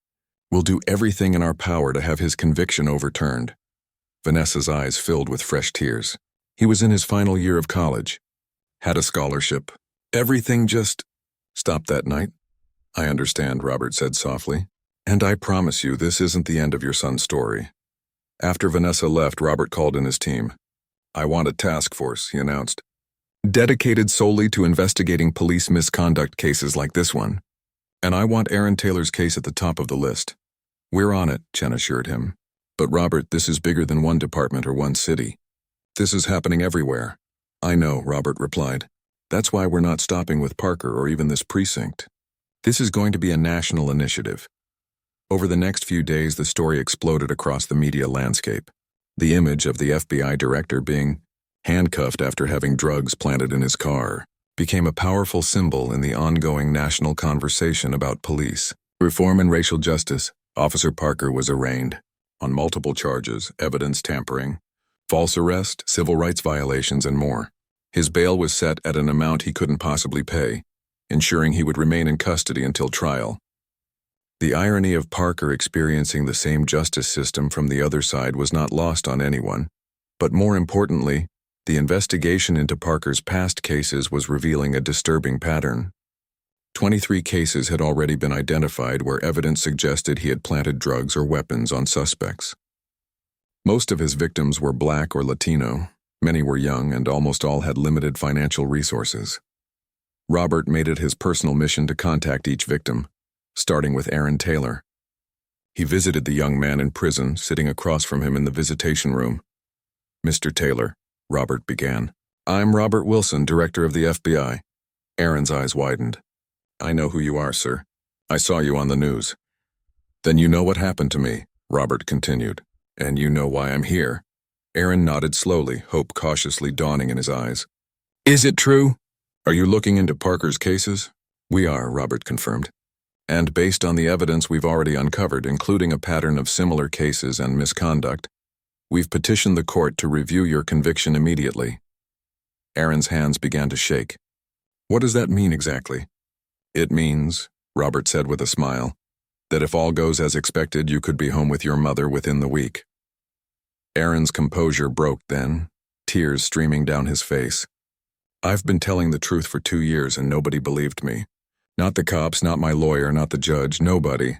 we'll do everything in our power to have his conviction overturned. Vanessa's eyes filled with fresh tears. He was in his final year of college, had a scholarship. Everything just stopped that night. I understand, Robert said softly. And I promise you this isn't the end of your son's story. After Vanessa left, Robert called in his team. I want a task force, he announced, dedicated solely to investigating police misconduct cases like this one. And I want Aaron Taylor's case at the top of the list. We're on it, Chen assured him. But Robert, this is bigger than one department or one city. This is happening everywhere. I know, Robert replied. That's why we're not stopping with Parker or even this precinct. This is going to be a national initiative. Over the next few days, the story exploded across the media landscape. The image of the FBI director being handcuffed after having drugs planted in his car became a powerful symbol in the ongoing national conversation about police reform and racial justice. Officer Parker was arraigned on multiple charges, evidence tampering, false arrest, civil rights violations, and more. His bail was set at an amount he couldn't possibly pay, ensuring he would remain in custody until trial. The irony of Parker experiencing the same justice system from the other side was not lost on anyone, but more importantly, The investigation into Parker's past cases was revealing a disturbing pattern. 23 cases had already been identified where evidence suggested he had planted drugs or weapons on suspects. Most of his victims were Black or Latino, many were young, and almost all had limited financial resources. Robert made it his personal mission to contact each victim, starting with Aaron Taylor. He visited the young man in prison, sitting across from him in the visitation room. "Mr. Taylor," Robert began. "I'm Robert Wilson, director of the FBI." Aaron's eyes widened. "I know who you are, sir. I saw you on the news." "Then you know what happened to me," Robert continued. "And you know why I'm here." Aaron nodded slowly, hope cautiously dawning in his eyes. "Is it true? Are you looking into Parker's cases?" "We are," Robert confirmed. "And based on the evidence we've already uncovered, including a pattern of similar cases and misconduct, we've petitioned the court to review your conviction immediately." Aaron's hands began to shake. "What does that mean exactly?" "It means," Robert said with a smile, "that if all goes as expected, you could be home with your mother within the week." Aaron's composure broke then, tears streaming down his face. "I've been telling the truth for 2 years and nobody believed me. Not the cops, not my lawyer, not the judge, nobody."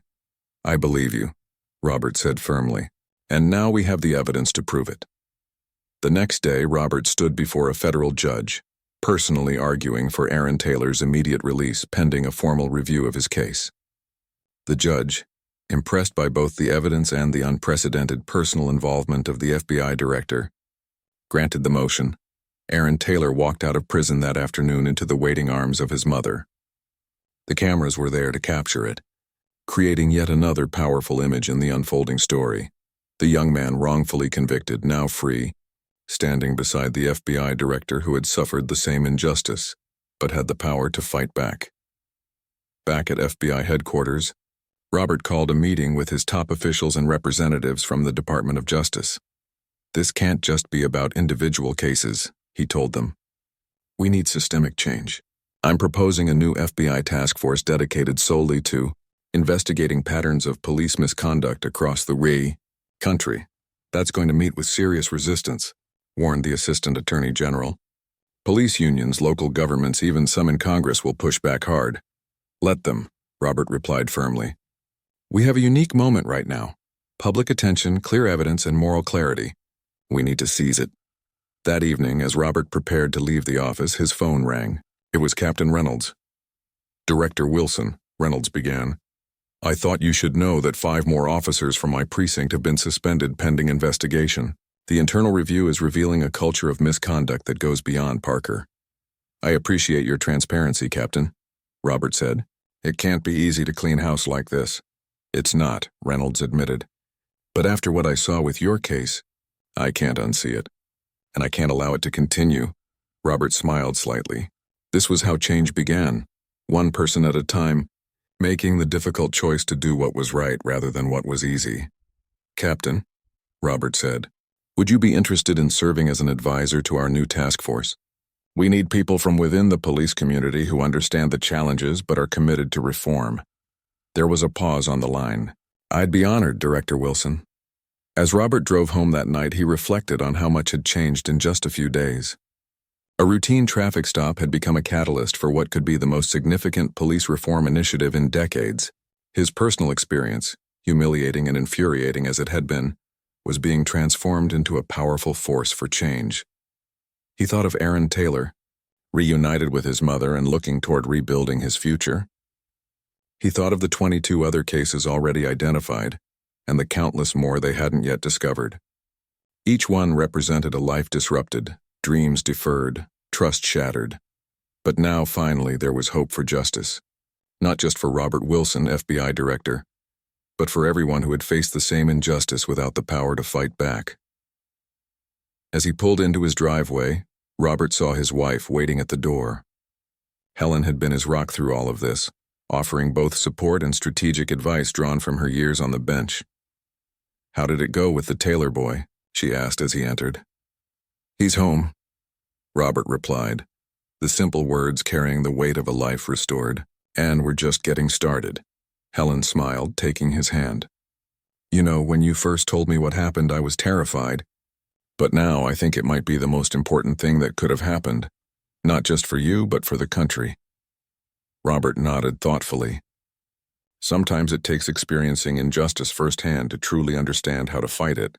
"I believe you," Robert said firmly, "and now we have the evidence to prove it." The next day, Robert stood before a federal judge, personally arguing for Aaron Taylor's immediate release pending a formal review of his case. The judge, impressed by both the evidence and the unprecedented personal involvement of the FBI director, granted the motion. Aaron Taylor walked out of prison that afternoon into the waiting arms of his mother. The cameras were there to capture it, creating yet another powerful image in the unfolding story. The young man wrongfully convicted, now free, standing beside the FBI director who had suffered the same injustice, but had the power to fight back. Back at FBI headquarters, Robert called a meeting with his top officials and representatives from the Department of Justice. "This can't just be about individual cases," he told them. "We need systemic change. I'm proposing a new FBI task force dedicated solely to investigating patterns of police misconduct across the country. That's going to meet with serious resistance," warned the Assistant Attorney General. "Police unions, local governments, even some in Congress will push back hard." "Let them," Robert replied firmly. "We have a unique moment right now. Public attention, clear evidence, and moral clarity. We need to seize it." That evening, as Robert prepared to leave the office, his phone rang. It was Captain Reynolds. "Director Wilson," Reynolds began, "I thought you should know that 5 more officers from my precinct have been suspended pending investigation. The internal review is revealing a culture of misconduct that goes beyond Parker." "I appreciate your transparency, Captain," Robert said. "It can't be easy to clean house like this." "It's not," Reynolds admitted. "But after what I saw with your case, I can't unsee it. And I can't allow it to continue." Robert smiled slightly. This was how change began, one person at a time, making the difficult choice to do what was right rather than what was easy. "Captain," Robert said, "would you be interested in serving as an advisor to our new task force? We need people from within the police community who understand the challenges but are committed to reform." There was a pause on the line. "I'd be honored, Director Wilson." As Robert drove home that night, he reflected on how much had changed in just a few days. A routine traffic stop had become a catalyst for what could be the most significant police reform initiative in decades. His personal experience, humiliating and infuriating as it had been, was being transformed into a powerful force for change. He thought of Aaron Taylor, reunited with his mother and looking toward rebuilding his future. He thought of the 22 other cases already identified, and the countless more they hadn't yet discovered. Each one represented a life disrupted, dreams deferred, trust shattered. But now, finally, there was hope for justice. Not just for Robert Wilson, FBI director, but for everyone who had faced the same injustice without the power to fight back. As he pulled into his driveway, Robert saw his wife waiting at the door. Helen had been his rock through all of this, offering both support and strategic advice drawn from her years on the bench. "How did it go with the Taylor boy?" she asked as he entered. "He's home," Robert replied, the simple words carrying the weight of a life restored. "And we're just getting started." Helen smiled, taking his hand. "You know, when you first told me what happened, I was terrified. But now I think it might be the most important thing that could have happened, not just for you, but for the country." Robert nodded thoughtfully. Sometimes it takes experiencing injustice firsthand to truly understand how to fight it.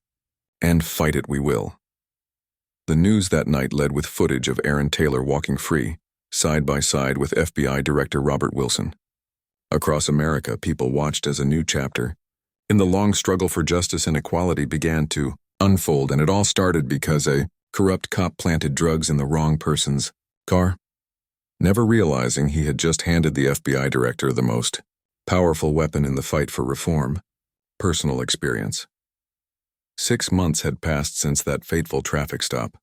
And fight it we will. The news that night led with footage of Aaron Taylor walking free, side by side with FBI Director Robert Wilson. Across America, people watched as a new chapter in the long struggle for justice and equality began to unfold, and it all started because a corrupt cop planted drugs in the wrong person's car, never realizing he had just handed the FBI director the most powerful weapon in the fight for reform: personal experience. 6 months had passed since that fateful traffic stop.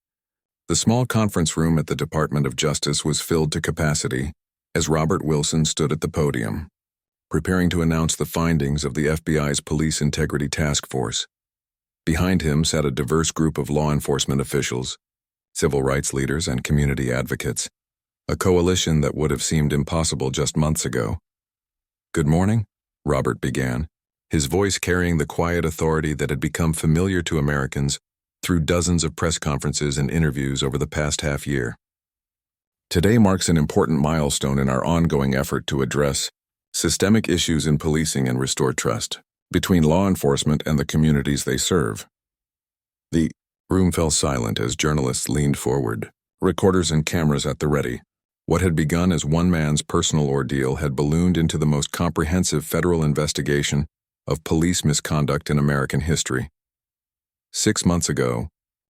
The small conference room at the Department of Justice was filled to capacity as Robert Wilson stood at the podium, preparing to announce the findings of the FBI's Police Integrity Task Force. Behind him sat a diverse group of law enforcement officials, civil rights leaders, and community advocates, a coalition that would have seemed impossible just months ago. "Good morning," Robert began, his voice carrying the quiet authority that had become familiar to Americans through dozens of press conferences and interviews over the past half year. "Today marks an important milestone in our ongoing effort to address systemic issues in policing and restore trust between law enforcement and the communities they serve." The room fell silent as journalists leaned forward, recorders and cameras at the ready. What had begun as one man's personal ordeal had ballooned into the most comprehensive federal investigation of police misconduct in American history. 6 months ago,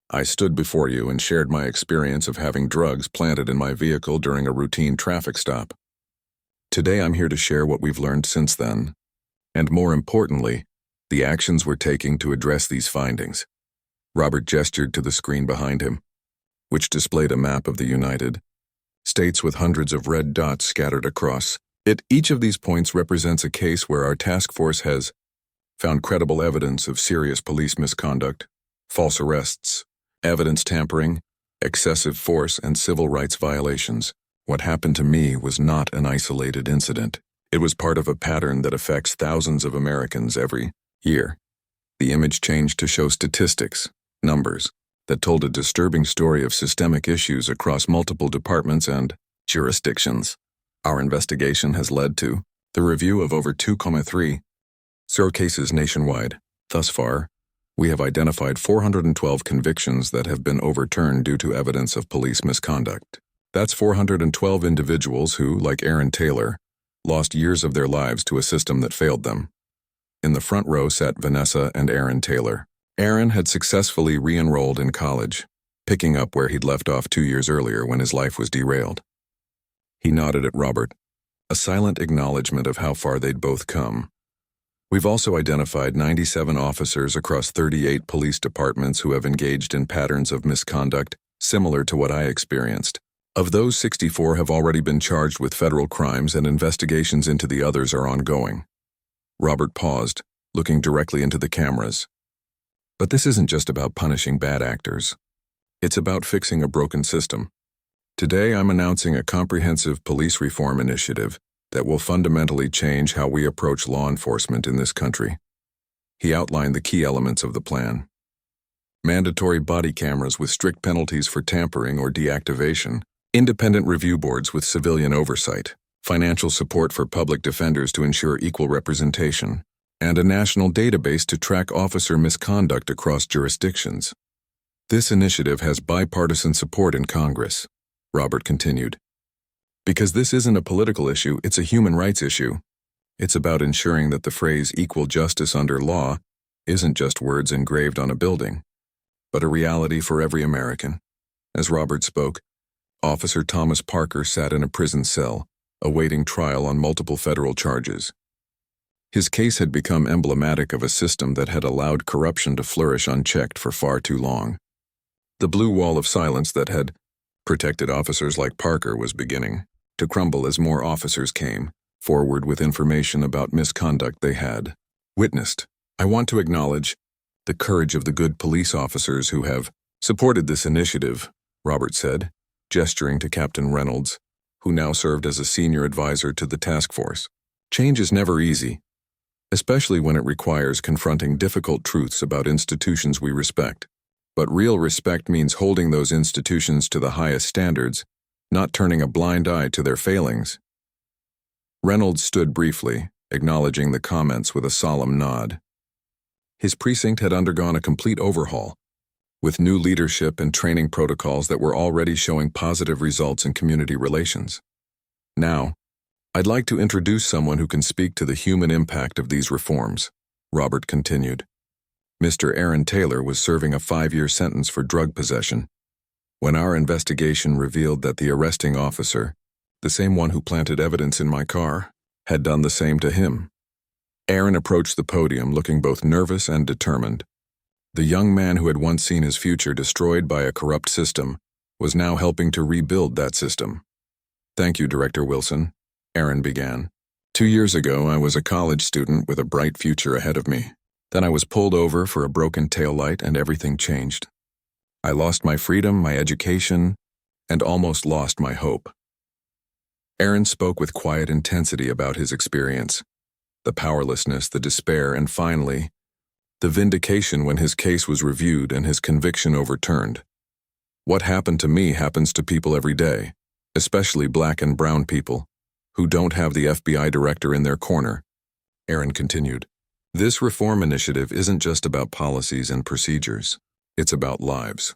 I stood before you and shared my experience of having drugs planted in my vehicle during a routine traffic stop. Today I'm here to share what we've learned since then, and more importantly, the actions we're taking to address these findings. Robert gestured to the screen behind him, which displayed a map of the United States with hundreds of red dots scattered across it. Each of these points represents a case where our task force has found credible evidence of serious police misconduct, false arrests, evidence tampering, excessive force, and civil rights violations. What happened to me was not an isolated incident. It was part of a pattern that affects thousands of Americans every year. The image changed to show statistics, numbers, that told a disturbing story of systemic issues across multiple departments and jurisdictions. Our investigation has led to the review of over 2,3 cases nationwide. Thus far, we have identified 412 convictions that have been overturned due to evidence of police misconduct. That's 412 individuals who, like Aaron Taylor, lost years of their lives to a system that failed them. In the front row sat Vanessa and Aaron Taylor. Aaron had successfully re-enrolled in college, picking up where he'd left off 2 years earlier when his life was derailed. He nodded at Robert, a silent acknowledgement of how far they'd both come. We've also identified 97 officers across 38 police departments who have engaged in patterns of misconduct similar to what I experienced. Of those, 64 have already been charged with federal crimes, and investigations into the others are ongoing. Robert paused, looking directly into the cameras. But this isn't just about punishing bad actors. It's about fixing a broken system. Today I'm announcing a comprehensive police reform initiative that will fundamentally change how we approach law enforcement in this country. He outlined the key elements of the plan. Mandatory body cameras with strict penalties for tampering or deactivation, independent review boards with civilian oversight, financial support for public defenders to ensure equal representation, and a national database to track officer misconduct across jurisdictions. This initiative has bipartisan support in Congress, Robert continued. Because this isn't a political issue, it's a human rights issue. It's about ensuring that the phrase equal justice under law isn't just words engraved on a building, but a reality for every American. As Robert spoke, Officer Thomas Parker sat in a prison cell, awaiting trial on multiple federal charges. His case had become emblematic of a system that had allowed corruption to flourish unchecked for far too long. The blue wall of silence that had protected officers like Parker was beginning to crumble as more officers came forward with information about misconduct they had witnessed. I want to acknowledge the courage of the good police officers who have supported this initiative, Robert said, gesturing to Captain Reynolds, who now served as a senior advisor to the task force. Change is never easy, especially when it requires confronting difficult truths about institutions we respect. But real respect means holding those institutions to the highest standards, not turning a blind eye to their failings. Reynolds stood briefly, acknowledging the comments with a solemn nod. His precinct had undergone a complete overhaul, with new leadership and training protocols that were already showing positive results in community relations. Now, I'd like to introduce someone who can speak to the human impact of these reforms, Robert continued. Mr. Aaron Taylor was serving a 5-year sentence for drug possession when our investigation revealed that the arresting officer, the same one who planted evidence in my car, had done the same to him. Aaron approached the podium looking both nervous and determined. The young man who had once seen his future destroyed by a corrupt system was now helping to rebuild that system. Thank you, Director Wilson, Aaron began. 2 years ago, I was a college student with a bright future ahead of me. Then I was pulled over for a broken taillight and everything changed. I lost my freedom, my education, and almost lost my hope. Aaron spoke with quiet intensity about his experience, the powerlessness, the despair, and finally, the vindication when his case was reviewed and his conviction overturned. What happened to me happens to people every day, especially black and brown people, who don't have the FBI director in their corner, Aaron continued. This reform initiative isn't just about policies and procedures. It's about lives.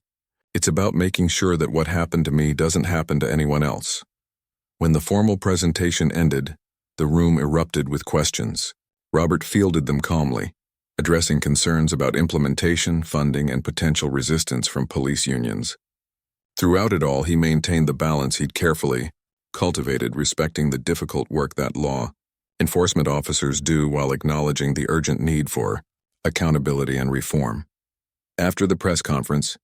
It's about making sure that what happened to me doesn't happen to anyone else. When the formal presentation ended, the room erupted with questions. Robert fielded them calmly, addressing concerns about implementation, funding, and potential resistance from police unions. Throughout it all, he maintained the balance he'd carefully cultivated, respecting the difficult work that law enforcement officers do while acknowledging the urgent need for accountability and reform. After the press conference,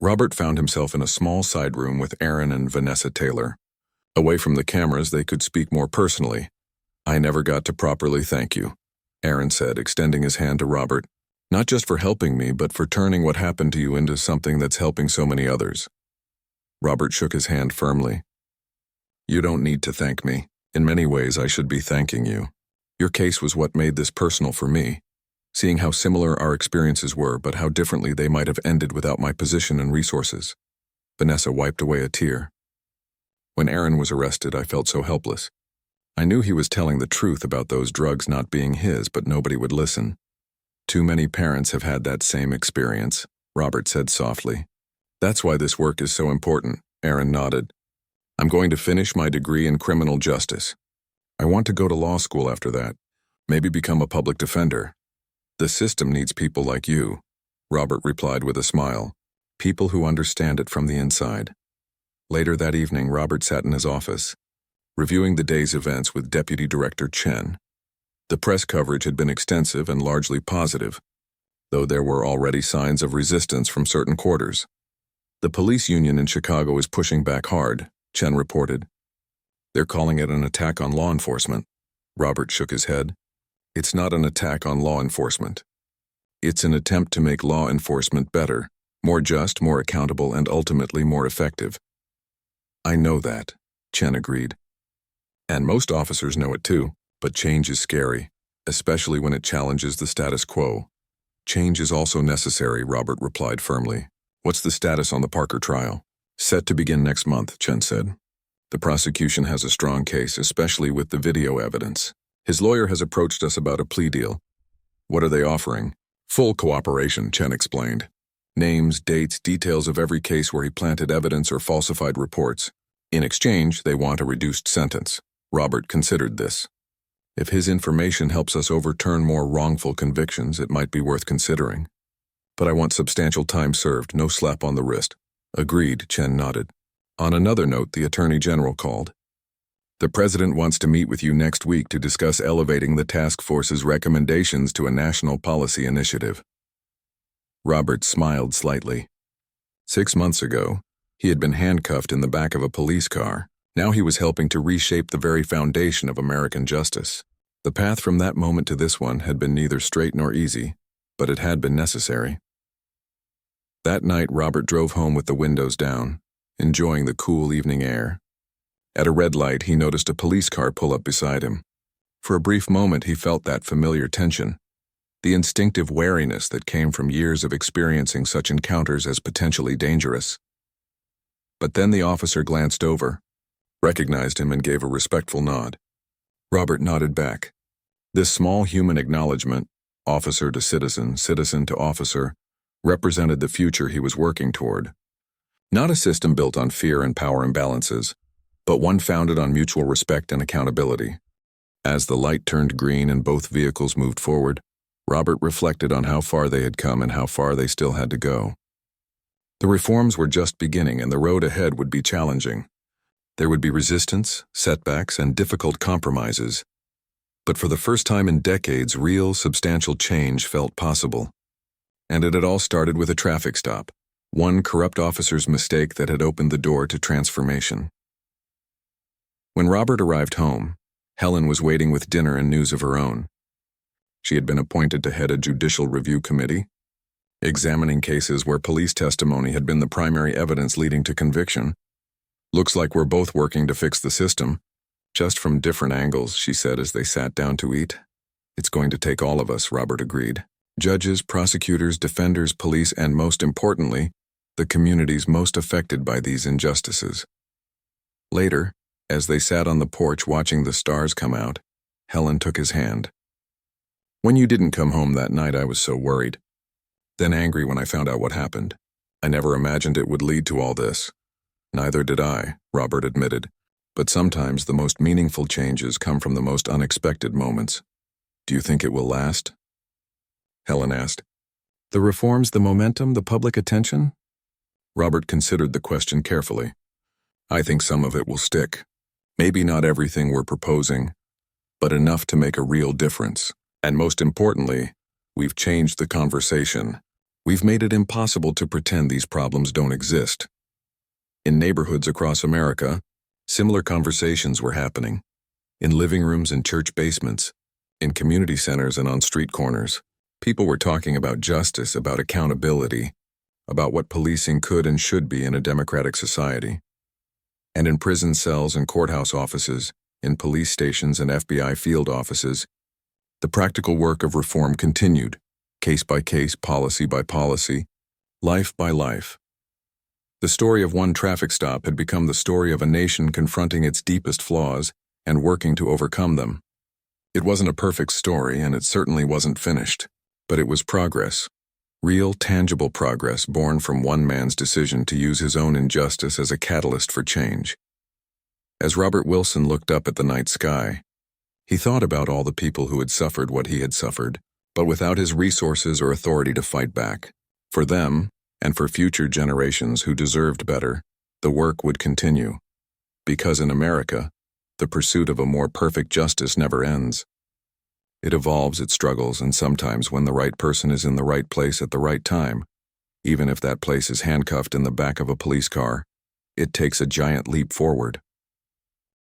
Robert found himself in a small side room with Aaron and Vanessa Taylor. Away from the cameras, they could speak more personally. I never got to properly thank you, Aaron said, extending his hand to Robert, not just for helping me, but for turning what happened to you into something that's helping so many others. Robert shook his hand firmly. You don't need to thank me. In many ways, I should be thanking you. Your case was what made this personal for me, seeing how similar our experiences were, but how differently they might have ended without my position and resources. Vanessa wiped away a tear. When Aaron was arrested, I felt so helpless. I knew he was telling the truth about those drugs not being his, but nobody would listen. Too many parents have had that same experience, Robert said softly. That's why this work is so important, Aaron nodded. I'm going to finish my degree in criminal justice. I want to go to law school after that, maybe become a public defender. The system needs people like you, Robert replied with a smile, people who understand it from the inside. Later that evening, Robert sat in his office, reviewing the day's events with Deputy Director Chen. The press coverage had been extensive and largely positive, though there were already signs of resistance from certain quarters. The police union in Chicago is pushing back hard, Chen reported. They're calling it an attack on law enforcement. Robert shook his head. It's not an attack on law enforcement. It's an attempt to make law enforcement better, more just, more accountable, and ultimately more effective. I know that, Chen agreed. And most officers know it too, but change is scary, especially when it challenges the status quo. Change is also necessary, Robert replied firmly. What's the status on the Parker trial? Set to begin next month, Chen said. The prosecution has a strong case, especially with the video evidence. His lawyer has approached us about a plea deal. What are they offering? Full cooperation, Chen explained. Names, dates, details of every case where he planted evidence or falsified reports. In exchange, they want a reduced sentence. Robert considered this. If his information helps us overturn more wrongful convictions, it might be worth considering. But I want substantial time served, no slap on the wrist. Agreed, Chen nodded. On another note, the Attorney General called. The President wants to meet with you next week to discuss elevating the task force's recommendations to a national policy initiative. Robert smiled slightly. 6 months ago, he had been handcuffed in the back of a police car. Now he was helping to reshape the very foundation of American justice. The path from that moment to this one had been neither straight nor easy, but it had been necessary. That night, Robert drove home with the windows down, enjoying the cool evening air. At a red light, he noticed a police car pull up beside him. For a brief moment, he felt that familiar tension. the instinctive wariness that came from years of experiencing such encounters as potentially dangerous. But then the officer glanced over, recognized him, and gave a respectful nod. Robert nodded back. This small human acknowledgement, officer to citizen, citizen to officer, represented the future he was working toward. Not a system built on fear and power imbalances, but one founded on mutual respect and accountability. As the light turned green and both vehicles moved forward, Robert reflected on how far they had come and how far they still had to go. The reforms were just beginning, and the road ahead would be challenging. There would be resistance, setbacks, and difficult compromises. But for the first time in decades, real, substantial change felt possible. And it had all started with a traffic stop, one corrupt officer's mistake that had opened the door to transformation. When Robert arrived home, Helen was waiting with dinner and news of her own. She had been appointed to head a judicial review committee, examining cases where police testimony had been the primary evidence leading to conviction. "Looks like we're both working to fix the system, just from different angles," she said as they sat down to eat. "It's going to take all of us," Robert agreed. "Judges, prosecutors, defenders, police, and most importantly, the communities most affected by these injustices." Later, as they sat on the porch watching the stars come out, Helen took his hand. "When you didn't come home that night, I was so worried. Then angry when I found out what happened. I never imagined it would lead to all this." "Neither did I," Robert admitted. "But sometimes the most meaningful changes come from the most unexpected moments. Do you think it will last?" Helen asked. "The reforms, the momentum, the public attention?" Robert considered the question carefully. "I think some of it will stick. Maybe not everything we're proposing, but enough to make a real difference. And most importantly, we've changed the conversation. We've made it impossible to pretend these problems don't exist." In neighborhoods across America, similar conversations were happening. In living rooms and church basements, in community centers and on street corners, people were talking about justice, about accountability, about what policing could and should be in a democratic society. And in prison cells and courthouse offices, in police stations and FBI field offices, the practical work of reform continued, case by case, policy by policy, life by life. The story of one traffic stop had become the story of a nation confronting its deepest flaws and working to overcome them. It wasn't a perfect story, and it certainly wasn't finished, but it was progress. Real, tangible progress born from one man's decision to use his own injustice as a catalyst for change. As Robert Wilson looked up at the night sky, he thought about all the people who had suffered what he had suffered, but without his resources or authority to fight back. For them, and for future generations who deserved better, the work would continue. Because in America, the pursuit of a more perfect justice never ends. It evolves, it struggles, and sometimes when the right person is in the right place at the right time, even if that place is handcuffed in the back of a police car, it takes a giant leap forward.